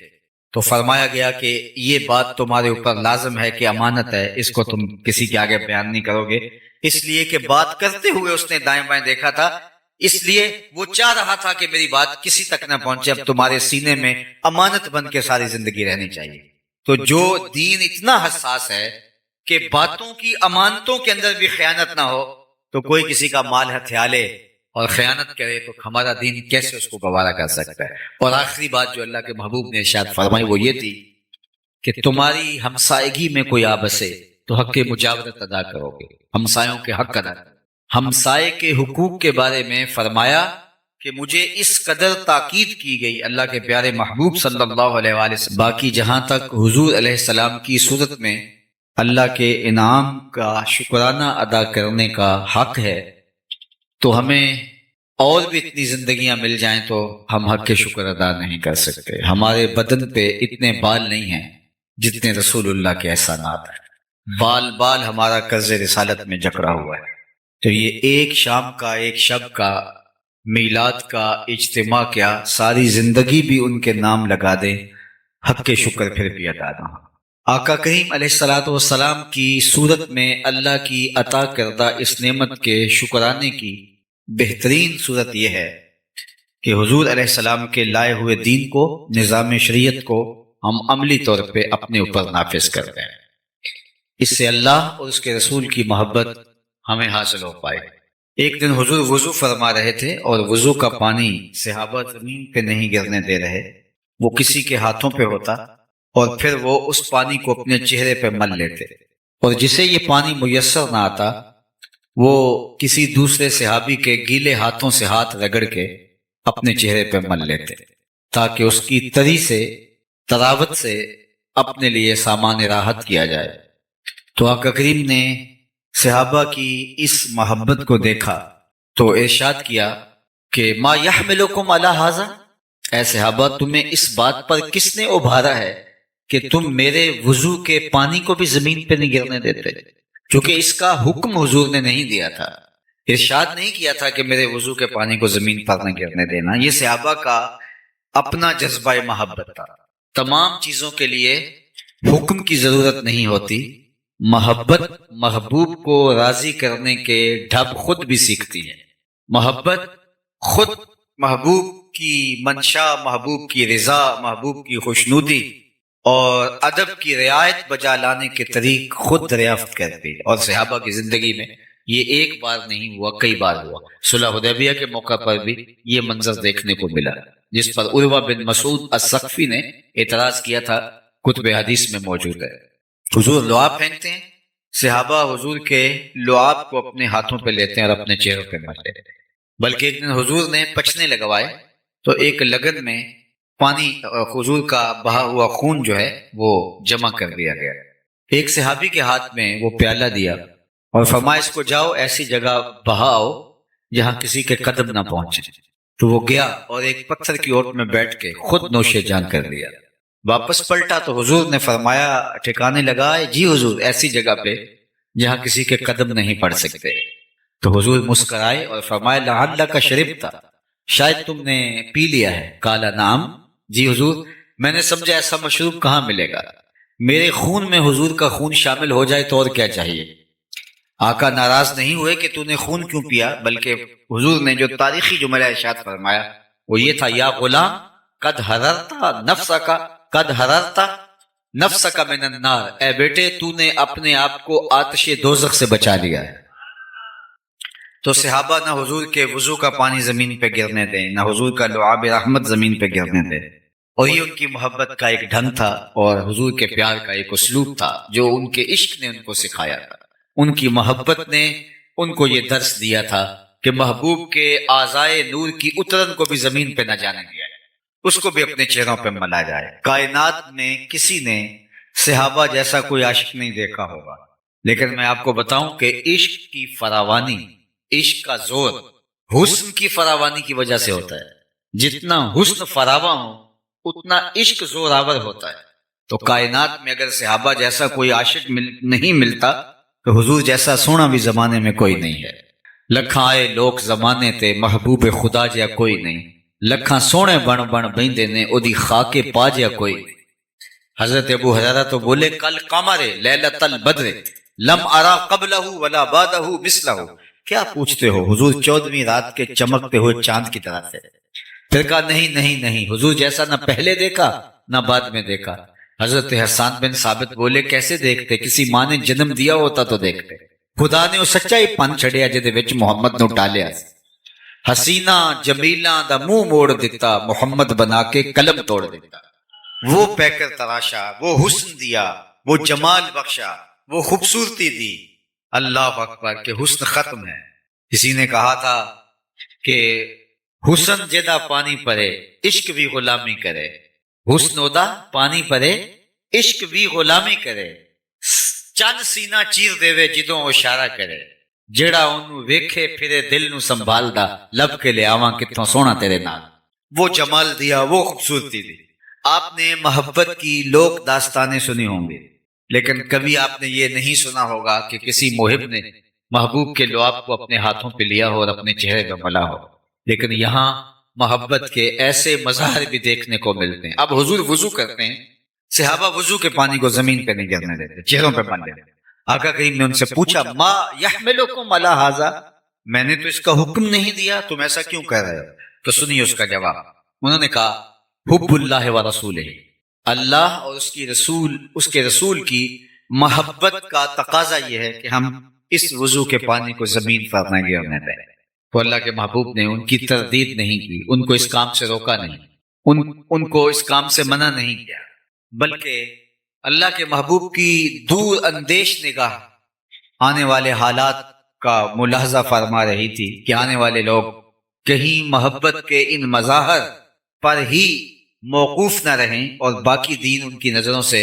تو فرمایا گیا کہ یہ بات تمہارے اوپر لازم ہے کہ امانت ہے، اس کو تم کسی کے آگے بیان نہیں کرو گے. اس لیے کہ بات کرتے ہوئے اس نے دائیں بائیں دیکھا تھا، اس لیے وہ چاہ رہا تھا کہ میری بات کسی تک نہ پہنچے. اب تمہارے سینے میں امانت بن کے ساری زندگی رہنی چاہیے. تو جو دین اتنا حساس ہے کہ باتوں کی، امانتوں کے اندر بھی خیانت نہ ہو، تو کوئی کسی کا مال ہتھیا لے اور خیانت کرے تو ہمارا دین کیسے اس کو گوارا کر سکتا ہے. اور آخری بات جو اللہ کے محبوب نے ارشاد فرمائی وہ یہ تھی کہ تمہاری ہمسائیگی میں کوئی آ بسے تو حق مجاورت ادا کرو گے، ہمسایوں کے حق ادا کرو. ہمسائے کے حقوق کے بارے میں فرمایا کہ مجھے اس قدر تاکید کی گئی اللہ کے پیارے محبوب صلی اللہ علیہ وآلہ وسلم. باقی جہاں تک حضور علیہ السلام کی صورت میں اللہ کے انعام کا شکرانہ ادا کرنے کا حق ہے، تو ہمیں اور بھی اتنی زندگیاں مل جائیں تو ہم حق کے شکر ادا نہیں کر سکتے. ہمارے بدن پہ اتنے بال نہیں ہیں جتنے رسول اللہ کے احسانات ہیں. بال بال ہمارا قرض رسالت میں جکڑا ہوا ہے. تو یہ ایک شام کا، ایک شب کا، میلاد کا اجتماع کیا، ساری زندگی بھی ان کے نام لگا دیں، حق کے شکر پھر بھی ادا نہ ہو. آقا کریم علیہ الصلوۃ والسلام کی صورت میں اللہ کی عطا کردہ اس نعمت کے شکرانے کی بہترین صورت یہ ہے کہ حضور علیہ السلام کے لائے ہوئے دین کو، نظام شریعت کو ہم عملی طور پہ اپنے اوپر نافذ کرتے ہیں. اس سے اللہ اور اس کے رسول کی محبت ہمیں حاصل ہو پائے. ایک دن حضور وضو فرما رہے تھے اور وضو کا پانی صحابہ زمین پہ نہیں گرنے دے رہے، وہ کسی کے ہاتھوں پہ ہوتا اور پھر وہ اس پانی کو اپنے چہرے پہ مل لیتے، اور جسے یہ پانی میسر نہ آتا وہ کسی دوسرے صحابی کے گیلے ہاتھوں سے ہاتھ رگڑ کے اپنے چہرے پہ مل لیتے تاکہ اس کی تری سے، تراوت سے اپنے لیے سامان راحت کیا جائے. تو آقا کریم نے صحابہ کی اس محبت کو دیکھا تو ارشاد کیا کہ ما یحملکم علی ھذا، اے صحابہ تمہیں اس بات پر کس نے ابھارا ہے کہ تم میرے وضو کے پانی کو بھی زمین پہ نہیں گرنے دیتے، چونکہ اس کا حکم حضور نے نہیں دیا تھا، ارشاد نہیں کیا تھا کہ میرے وضو کے پانی کو زمین پر نہ گرنے دینا. یہ صحابہ کا اپنا جذبہ محبت تھا. تمام چیزوں کے لیے حکم کی ضرورت نہیں ہوتی، محبت محبوب کو راضی کرنے کے ڈھب خود بھی سیکھتی ہے. محبت خود محبوب کی منشا، محبوب کی رضا، محبوب کی خوشنودی اور ادب کی رعایت بجا لانے کے طریق خود دریافت کرتی ہے. اور صحابہ کی زندگی میں یہ ایک بار نہیں ہوا، کئی بار ہوا. صلح حدیبیہ کے موقع پر بھی یہ منظر دیکھنے کو ملا جس پر عروہ بن مسعود الثقفی نے اعتراض کیا تھا، کتب حدیث میں موجود ہے. حضور لعاب پھینکتے ہیں، صحابہ حضور کے لعاب کو اپنے ہاتھوں پہ لیتے ہیں اور اپنے چہروں پہ ملتے ہیں. بلکہ ایک دن حضور نے پچنے لگوائے تو ایک لگن میں پانی، حضور کا بہا ہوا خون جو ہے وہ جمع کر دیا گیا. ایک صحابی کے ہاتھ میں وہ پیالہ دیا اور فرمایا اس کو جاؤ ایسی جگہ بہاؤ جہاں کسی کے قدم نہ پہنچے. تو وہ گیا اور ایک پتھر کی اوٹ میں بیٹھ کے خود نوش جان کر لیا. واپس پلٹا تو حضور نے فرمایا ٹھکانے لگائے جی حضور ایسی جگہ پہ جہاں کسی کے قدم نہیں پڑ سکتے. تو حضور مسکرائے اور فرمایا لعلک شربت، شاید تم نے پی لیا ہے. قال نعم، جی حضور میں نے سمجھا ایسا مشروب کہاں ملے گا، میرے خون میں حضور کا خون شامل ہو جائے تو اور کیا چاہیے. آقا ناراض نہیں ہوئے کہ تو نے خون کیوں پیا، بلکہ حضور نے جو تاریخی جملہ ارشاد فرمایا وہ یہ تھا یا غلام قد حررت نفسک، قد حررت نفسک من النار، اے بیٹے تو نے اپنے آپ کو آتش دوزخ سے بچا لیا ہے. تو صحابہ نہ حضور کے وضو کا پانی زمین پہ گرنے دیں، نہ حضور کا لعاب رحمت زمین پہ گرنے دیں. اور یہ ان کی محبت کا ایک ڈھنگ تھا اور حضور کے پیار کا ایک اسلوب تھا جو ان کے عشق نے ان کو سکھایا تھا. ان کی محبت نے ان کو یہ درس دیا تھا کہ محبوب کے اعضائے نور کی اترن کو بھی زمین پہ نہ جانے دیا جائے، اس کو بھی اپنے چہروں پہ ملا جائے. کائنات میں کسی نے صحابہ جیسا کوئی عاشق نہیں دیکھا ہوگا، لیکن میں آپ کو بتاؤں کہ عشق کی فراوانی، عشق کا زور حسن کی فراوانی کی وجہ سے ہوتا ہے. جتنا حسن فراواں ہو اتنا عشق زوراور ہوتا ہے. تو کائنات میں اگر صحابہ جیسا کوئی عاشق نہیں ملتا تو حضور جیسا سونا بھی زمانے میں کوئی نہیں ہے. لکھاں آئے لوگ زمانے تے محبوب خدا جیا کوئی نہیں، لکھاں سونے بن بن بہندے نے او دی خاک پا جیا کوئی نہیں. حضرت ابو ہریرہ تو بولے کل قمر لیلۃ البدر لم ارا قبلہ ولا بعدہ مثلہ. کیا پوچھتے ہو، حضور 14ویں رات کے چمکتے ہوئے چاند کی طرح تھے. پھر کہا نہیں نہیں نہیں، حضور جیسا نہ پہلے دیکھا نہ بعد میں دیکھا. حضرت حسان بن ثابت بولے کیسے دیکھتے، کسی ماں نے جنم دیا ہوتا تو دیکھتے. خدا نے وہ سچا ہی پن چھڑیا جدے وچ محمد نو ٹالیا. حسینہ جمیلاں دا منہ موڑ دیتا، محمد بنا کے قلم توڑ دیتا. وہ پیکر تراشا، وہ حسن دیا، وہ جمال بخشا، وہ خوبصورتی دی. اللہ اکبر کہ حسن ختم ہے. کسی نے کہا تھا کہ حسن جدا پانی پرے عشق بھی غلامی کرے، حسن ادا پانی پرے عشق بھی غلامی کرے. چند سینہ چیر دے جدوں اشارہ کرے، جیڑا اونوں ویکھے پھرے دل نو سنبھالدا، لب کے لے آواں کتھوں سونا تیرے نال. وہ جمال دیا، وہ خوبصورتی دی. آپ نے محبت کی لوک داستانیں سنی ہوں گی، لیکن کبھی آپ نے یہ نہیں سنا ہوگا کہ کسی محب نے محبوب کے لعاب کو اپنے ہاتھوں پہ لیا ہو اور اپنے چہرے پہ ملا ہو. لیکن یہاں محبت کے ایسے مظاہر بھی دیکھنے کو ملتے ہیں. اب حضور وضو کرتے ہیں، صحابہ وضو کے پانی کو زمین پہ نہیں گرنے دیتے، چہروں پہ مل لیتے. آقا کریم نے ان سے پوچھا ما یحملکم علی ھذا، میں نے تو اس کا حکم نہیں دیا، تم ایسا کیوں کر رہے ہو؟ تو سنیے اس کا جواب. انہوں نے کہا حب اللہ و رسولہ، اللہ اور اس کے رسول کی محبت کا تقاضا یہ ہے کہ ہم اس وضو کے پانی کو زمین پر نہ گرنے دیں. تو اللہ کے محبوب نے ان کی تردید نہیں کی، ان کو اس کام سے روکا نہیں، ان کو اس کام سے منع نہیں کیا، بلکہ اللہ کے محبوب کی دور اندیش نگاہ آنے والے حالات کا ملاحظہ فرما رہی تھی کہ آنے والے لوگ کہیں محبت کے ان مظاہر پر ہی موقوف نہ رہیں اور باقی دین ان کی نظروں سے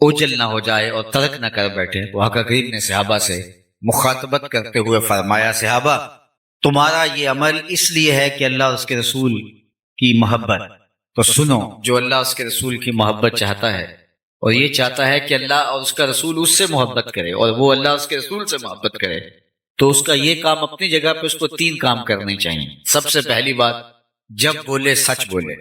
اوجل نہ ہو جائے اور ترک نہ کر بیٹھے. تو آقا کریم نے صحابہ سے مخاطبت کرتے ہوئے فرمایا صحابہ تمہارا یہ عمل اس لیے ہے کہ اللہ اور اس کے رسول کی محبت، تو سنو جو اللہ اس کے رسول کی محبت چاہتا ہے اور یہ چاہتا ہے کہ اللہ اور اس کا رسول اس سے محبت کرے اور وہ اللہ اور اس کے رسول سے محبت کرے، تو اس کا یہ کام اپنی جگہ پہ اس کو 3 کام کرنے چاہیے. سب سے پہلی بات، جب بولے سچ بولے،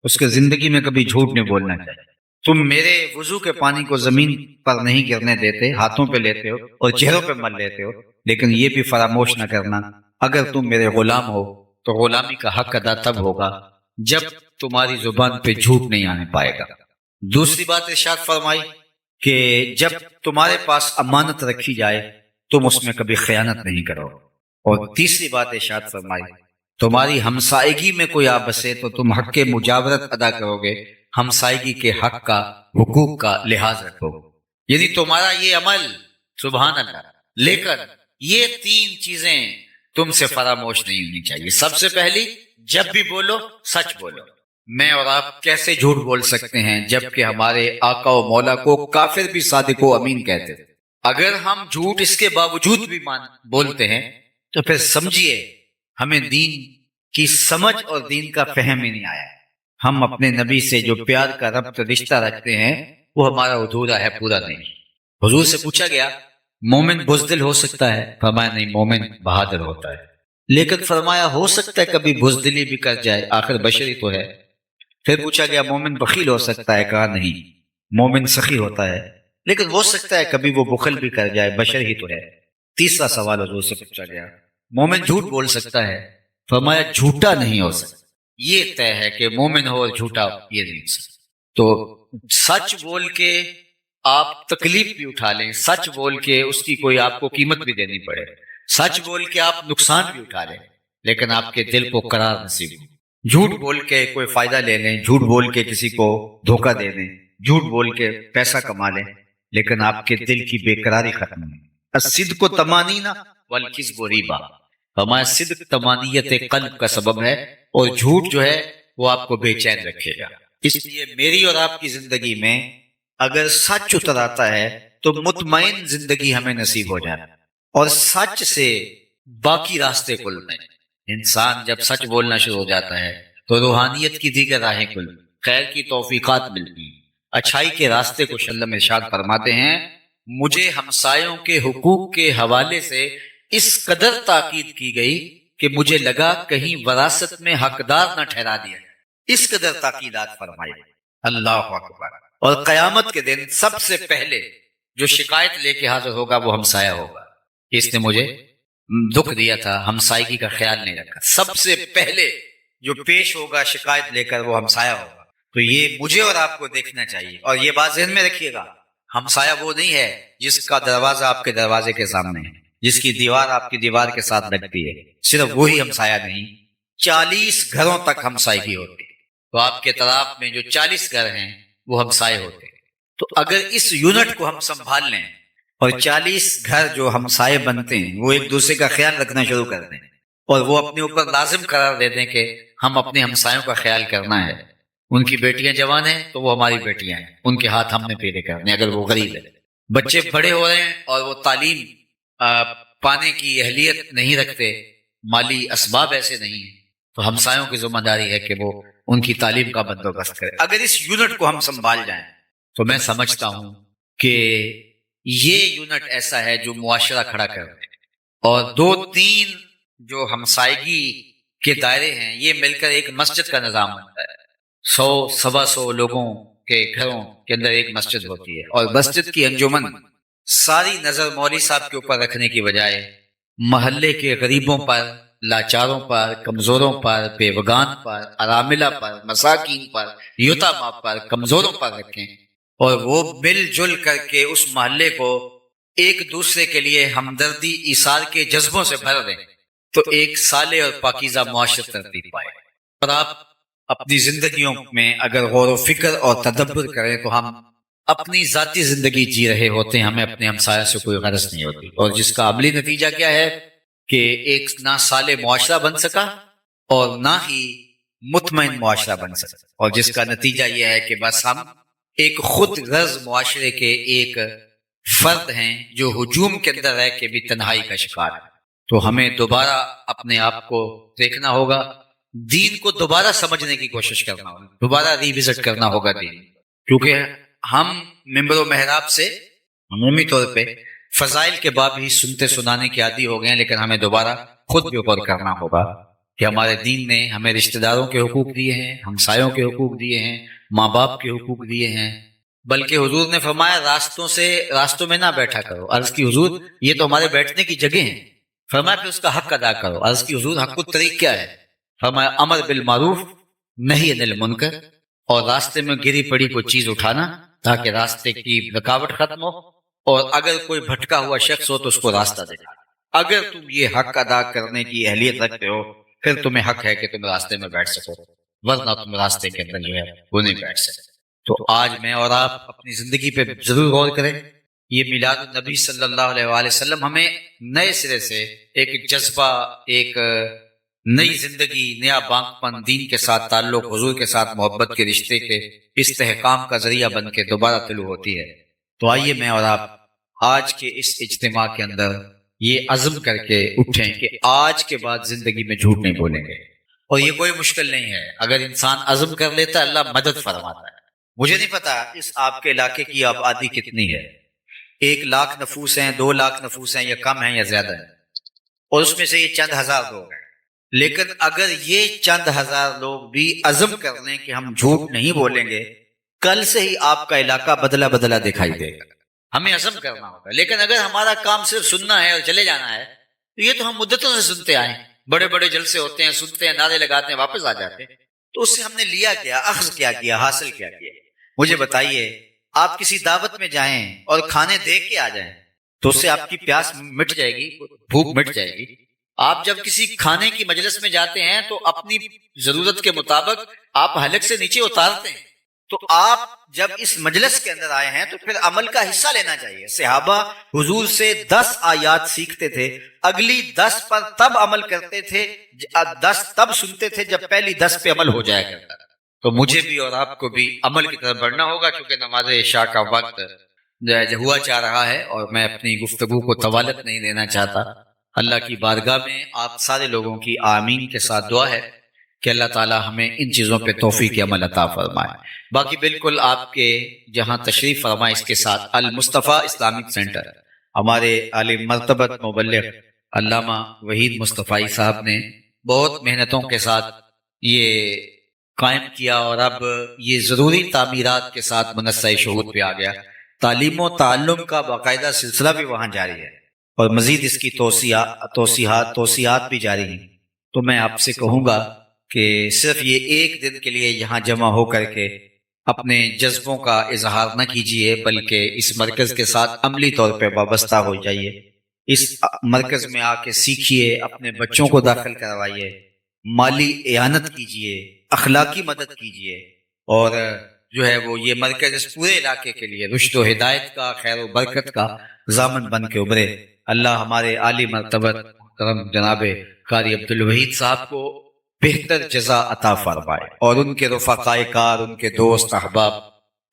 اس کے زندگی میں کبھی جھوٹ نہیں بولنا چاہیے. تم میرے وضو کے پانی کو زمین پر نہیں گرنے دیتے، ہاتھوں پہ لیتے ہو اور چہروں پہ مل لیتے ہو، لیکن یہ بھی فراموش نہ کرنا اگر تم میرے غلام ہو تو غلامی کا حق ادا تب ہوگا جب تمہاری زبان پہ جھوٹ نہیں آنے پائے گا. دوسری بات ارشاد فرمائی کہ جب تمہارے پاس امانت رکھی جائے تم اس میں کبھی خیانت نہیں کرو. اور تیسری بات ارشاد فرمائی تمہاری ہمسائیگی میں کوئی آ بسے تو تم حق کے مجاورت ادا کرو گے، ہمسائیگی کے حق کا، حقوق کا لحاظ رکھو. یعنی تمہارا یہ عمل سبحان اللہ، لیکن یہ 3 چیزیں تم سے فراموش نہیں ہونی چاہیے. سب سے پہلی، جب بھی بولو سچ بولو. میں اور آپ کیسے جھوٹ بول سکتے ہیں جبکہ ہمارے آقا و مولا کو کافر بھی صادق و امین کہتے تھے؟ اگر ہم جھوٹ اس کے باوجود بھی بولتے ہیں تو پھر سمجھیے ہمیں دین کی سمجھ اور دین کا فہم ہی نہیں آیا۔ ہم اپنے نبی سے جو پیار کا ربط رشتہ رکھتے ہیں وہ ہمارا ادھورا ہے، پورا نہیں۔ حضور سے پوچھا گیا مومن بزدل ہو سکتا ہے؟ فرمایا نہیں، مومن بہادر ہوتا ہے۔ لیکن فرمایا ہو سکتا ہے کبھی بزدلی بھی کر جائے، آخر بشری تو ہے۔ پھر پوچھا گیا مومن بخیل ہو سکتا ہے؟ کہا نہیں، مومن سخی ہوتا ہے، لیکن ہو سکتا ہے کبھی وہ بخل بھی کر جائے، بشر ہی تو ہے۔ تیسرا سوال حضور سے پوچھا گیا مومن جھوٹ بول سکتا ہے؟ فرمایا جھوٹا نہیں ہو سکتا، یہ طے ہے کہ مومن ہو اور جھوٹا یہ نہیں ہو سکتا۔ تو سچ بول کے آپ تکلیف بھی اٹھا لیں، سچ بول کے اس کی کوئی آپ کو قیمت بھی دینی پڑے، سچ بول کے آپ نقصان بھی اٹھا لیں، لیکن آپ کے دل کو قرار نصیب ہو۔ جھوٹ بول کے کوئی فائدہ لے لیں، جھوٹ بول کے کسی کو دھوکہ دے دیں، جھوٹ بول کے پیسہ کما لیں، لیکن آپ کے دل کی بے قراری ختم نہیں۔ الصدق طمانینہ والکذب ریبہ، ہمارا صدق طمانیت قلب کا سبب ہے، اور جھوٹ جو ہے وہ آپ کو بے چین رکھے گا۔ اس لیے میری اور آپ کی زندگی میں اگر سچ اتر آتا ہے تو مطمئن زندگی ہمیں نصیب ہو جائے، اور سچ سے باقی راستے کھلتے ہیں۔ انسان جب سچ بولنا شروع ہو جاتا ہے تو روحانیت کی دیگر راہیں کھل، خیر کی توفیقات ملتی ہیں، اچھائی کے راستے کو شلم ارشاد فرماتے ہیں مجھے ہمسایوں کے حقوق کے حوالے سے اس قدر تاکید کی گئی کہ مجھے لگا کہیں وراثت میں حقدار نہ ٹھہرا دیا، اس قدر تاکیدات فرمائی۔ اللہ اکبر۔ اور قیامت کے دن سب سے پہلے جو شکایت لے کے حاضر ہوگا وہ ہمسایہ ہوگا، اس نے مجھے دکھ دیا تھا، ہمسائیگی کا خیال نہیں رکھا۔ سب سے پہلے جو پیش ہوگا شکایت لے کر وہ ہمسایہ ہوگا۔ تو یہ مجھے اور آپ کو دیکھنا چاہیے، اور یہ بات ذہن میں رکھیے گا، ہمسایہ وہ نہیں ہے جس کا دروازہ آپ کے دروازے کے سامنے ہے، جس کی دیوار آپ کی دیوار کے ساتھ لگتی ہے، صرف وہی ہمسایہ نہیں، 40 گھروں تک ہمسائیگی ہوتی ہے۔ تو آپ کے طرف میں جو 40 گھر ہیں وہ ہمسائے ہوتے ہیں۔ تو اگر اس یونٹ کو ہم سنبھال لیں اور 40 گھر جو ہمسائے بنتے ہیں وہ ایک دوسرے کا خیال رکھنا شروع کر دیں، اور وہ اپنے اوپر لازم قرار دے دیں کہ ہم اپنے ہمسایوں کا خیال کرنا ہے، ان کی بیٹیاں جوان ہیں تو وہ ہماری بیٹیاں ہیں، ان کے ہاتھ ہم نے پیرے کرنے، اگر وہ غریب ہے، بچے بڑے ہو رہے ہیں اور وہ تعلیم پانے کی اہلیت نہیں رکھتے، مالی اسباب ایسے نہیں ہیں، تو ہمسایوں کی ذمہ داری ہے کہ وہ ان کی تعلیم کا بندوبست کرے۔ اگر اس یونٹ کو ہم سنبھال جائیں تو میں سمجھتا ہوں کہ یہ یونٹ ایسا ہے جو معاشرہ کھڑا کرے، اور 2-3 جو ہمسائیگی کے دائرے ہیں یہ مل کر ایک مسجد کا نظام بنتا ہے۔ 100-125 لوگوں کے گھروں کے اندر ایک مسجد ہوتی ہے، اور مسجد کی انجمن ساری نظر مولوی صاحب کے اوپر رکھنے کی بجائے محلے کے غریبوں پر، لاچاروں پر، کمزوروں پر، بیوگان پر، اراملہ پر، مساکین پر، یتامہ پر، کمزوروں پر رکھیں، اور وہ مل جل کر کے اس محلے کو ایک دوسرے کے لیے ہمدردی ایثار کے جذبوں سے بھر دیں، تو ایک صالح اور پاکیزہ معاشرہ ترتیب پائے۔ اور آپ اپنی زندگیوں میں اگر غور و فکر اور تدبر کریں تو ہم اپنی ذاتی زندگی جی رہے ہوتے ہیں، ہمیں اپنے ہمسایہ سے کوئی غرض نہیں ہوتی، اور جس کا عملی نتیجہ کیا ہے کہ ایک نہ صالح معاشرہ بن سکا اور نہ ہی مطمئن معاشرہ بن سکا، اور جس کا نتیجہ یہ ہے کہ بس ہم ایک خود غرض معاشرے کے ایک فرد ہیں جو ہجوم کے اندر رہ کے بھی تنہائی کا شکار ہے۔ تو ہمیں دوبارہ اپنے آپ کو دیکھنا ہوگا، دین کو دوبارہ سمجھنے کی کوشش کرنا ہوگا، دوبارہ ریوزٹ کرنا ہوگا دین، کیونکہ ہم ممبر و محراب سے عمومی طور پہ فضائل کے باب ہی سنتے سنانے کے عادی ہو گئے ہیں، لیکن ہمیں دوبارہ خود بھی غور کرنا ہوگا کہ ہمارے دین نے ہمیں رشتہ داروں کے حقوق دیے ہیں، ہمسایوں کے حقوق دیے ہیں، ماں باپ کے حقوق دیے ہیں، بلکہ حضور نے فرمایا راستوں میں نہ بیٹھا کرو۔ عرض کی حضور یہ تو ہمارے بیٹھنے کی جگہ ہیں، فرمایا پھر اس کا حق ادا کرو۔ عرض کی حضور حق الطریق کیا ہے؟ فرمایا امر بالمعروف نہی عن المنکر، اور راستے میں گری پڑی کوئی چیز اٹھانا تاکہ راستے کی رکاوٹ ختم ہو، اور اگر کوئی بھٹکا ہوا شخص ہو تو اس کو راستہ دکھا۔ اگر تم یہ حق ادا کرنے کی اہلیت رکھتے ہو پھر تمہیں حق ہے کہ تم راستے میں بیٹھ سکو، ورنہ تم راستے کے اندر جو ہے وہ نہیں بیٹھ سکتے۔ تو آج میں اور آپ اپنی زندگی پہ ضرور غور کریں۔ یہ میلاد النبی صلی اللہ علیہ وآلہ وسلم ہمیں نئے سرے سے ایک جذبہ، ایک نئی زندگی، نیا بانک پن، دین کے ساتھ تعلق، حضور کے ساتھ محبت کے رشتے کے استحکام کا ذریعہ بن کے دوبارہ طلوع ہوتی ہے۔ تو آئیے میں اور آپ آج کے اس اجتماع کے اندر یہ عزم کر کے اٹھیں کہ آج کے بعد زندگی میں جھوٹ نہیں بولیں گے، اور یہ کوئی مشکل نہیں ہے۔ اگر انسان عزم کر لیتا ہے اللہ مدد فرماتا ہے۔ مجھے نہیں پتا اس آپ کے علاقے کی آبادی کتنی ہے، 1 لاکھ نفوس ہیں، 2 لاکھ نفوس ہیں، یا کم ہیں یا زیادہ ہیں، اور اس میں سے یہ چند ہزار لوگ ہیں۔ لیکن اگر یہ چند ہزار لوگ بھی عزم کر لیں کہ ہم جھوٹ نہیں بولیں گے، کل سے ہی آپ کا علاقہ بدلا بدلا دکھائی دے گا۔ ہمیں عزم کرنا ہوگا۔ لیکن اگر ہمارا کام صرف سننا ہے اور چلے جانا ہے تو یہ تو ہم مدتوں سے سنتے آئے ہیں، بڑے بڑے جلسے ہوتے ہیں، سنتے ہیں، نعرے لگاتے ہیں، واپس آ جاتے ہیں، تو اس سے ہم نے لیا کیا، اخذ کیا کیا، حاصل کیا کیا؟ مجھے بتائیے، آپ کسی دعوت میں جائیں اور کھانے دیکھ کے آ جائیں تو اس سے آپ کی پیاس مٹ جائے گی، بھوک مٹ جائے گی۔ آپ جب کسی کھانے کی مجلس میں جاتے ہیں تو اپنی ضرورت کے مطابق آپ حلق سے نیچے اتارتے ہیں، تو آپ جب اس مجلس کے اندر آئے ہیں تو پھر عمل کا حصہ لینا چاہیے۔ صحابہ حضور سے 10 آیات سیکھتے تھے، اگلی 10 پر تب عمل کرتے تھے، 10 تب سنتے تھے جب پہلی 10 پہ عمل ہو جایا کرتا۔ تو مجھے بھی اور آپ کو بھی عمل کی طرف بڑھنا ہوگا، کیونکہ نماز عشاء کا وقت ہوا چاہ رہا ہے اور میں اپنی گفتگو کو طوالت نہیں دینا چاہتا۔ اللہ کی بارگاہ میں آپ سارے لوگوں کی آمین کے ساتھ دعا ہے کہ اللہ تعالی ہمیں ان چیزوں پہ توفیق عمل عطا فرمائے۔ باقی بالکل آپ کے جہاں تشریف فرمائے، اس کے ساتھ المصطفیٰ اسلامک سینٹر، ہمارے عالم مرتبت مبلغ علامہ وحید مصطفی صاحب نے بہت محنتوں کے ساتھ یہ قائم کیا، اور اب یہ ضروری تعمیرات کے ساتھ منصہ شہود پہ آ گیا۔ تعلیم و تعلم کا باقاعدہ سلسلہ بھی وہاں جاری ہے، اور مزید اس کی توسیعات بھی جاری ہیں۔ تو میں آپ سے کہوں گا کہ صرف یہ ایک دن کے لیے یہاں جمع ہو کر کے اپنے جذبوں کا اظہار نہ کیجیے، بلکہ اس مرکز کے ساتھ عملی طور پہ وابستہ ہو جائیے۔ اس مرکز میں آ کے سیکھیے، اپنے بچوں کو داخل کروائیے، مالی اعانت کیجیے، اخلاقی مدد کیجیے، اور جو ہے وہ یہ مرکز اس پورے علاقے کے لیے رشد و ہدایت کا، خیر و برکت کا ضامن بن کے ابھرے۔ اللہ ہمارے عالی مرتبت محترم جناب قاری عبدالوحید صاحب کو بہتر جزا عطا فرمائے، اور ان کے رفقائے کار، ان کے دوست احباب،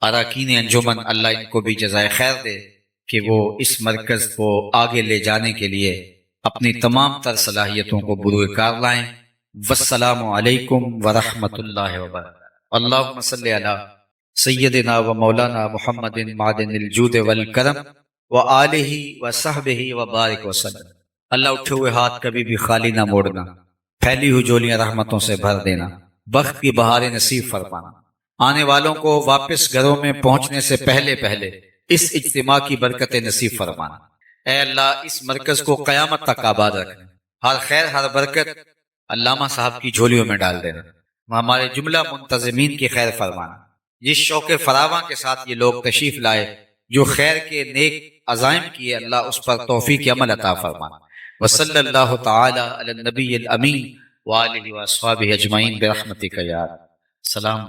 اراکین انجمن، اللہ ان کو بھی جزائے خیر دے کہ وہ اس مرکز کو آگے لے جانے کے لیے اپنی تمام تر صلاحیتوں کو بروئے کار لائیں۔ والسلام علیکم ورحمۃ اللہ وبرکاتہ۔ اللہم صلی علی سیدنا و مولانا محمد معدن الجود والکرم وآلہ وصحبہ وبارک وسلم۔ اللہ اٹھے ہوئے ہاتھ کبھی بھی خالی نہ موڑنا، پھیلی ہوئی جولیاں رحمتوں سے بھر دینا، بخت کی بہاریں نصیب فرمانا، آنے والوں کو واپس گھروں میں پہنچنے سے پہلے پہلے اس اجتماع کی برکت نصیب فرمانا۔ اے اللہ اس مرکز کو قیامت تک آباد رکھنا، ہر خیر ہر برکت علامہ صاحب کی جھولیوں میں ڈال دینا، ہمارے جملہ منتظمین کی خیر فرمانا۔ جس شوق فراواں کے ساتھ یہ لوگ تشریف لائے، جو خیر کے نیک عزائم کیے، اللہ اس پر توفیق عمل عطا فرمانا۔ وصلی اللہ تعالی علی النبی الامین وآلہ واصحابہ اجمعین برحمتک یا رب۔ سلام۔